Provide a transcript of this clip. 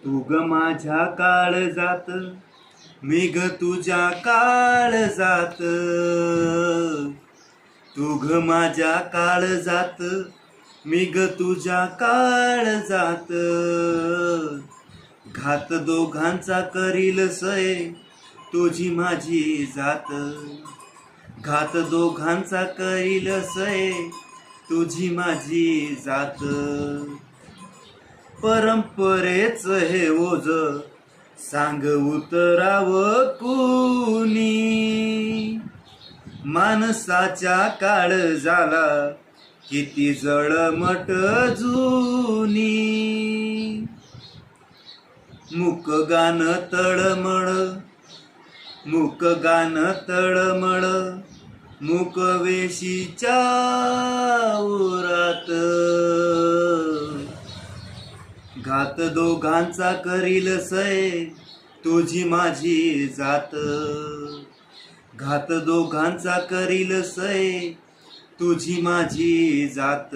तू ग माझ्या काळजात, मी ग तुझ्या काळजात. तू ग माझ्या काळजात, मी ग तुझ्या काळजात. घात दोघांचा करील सय, तुझी माझी जात. घात दोघांचा करील सय, तुझी माझी जात. परंपरेच हे ओझ, सांग उतरावं कुणी. माणसाच्या काळजाला किती जळमट जुनी. मुक गान तळमळ, मुक गान तळमळ, मुक वेशीच्या उरात. घात दोघांचा करील सय, तुझी माझी जात. घात दोघांचा करील सय, तुझी माझी जात.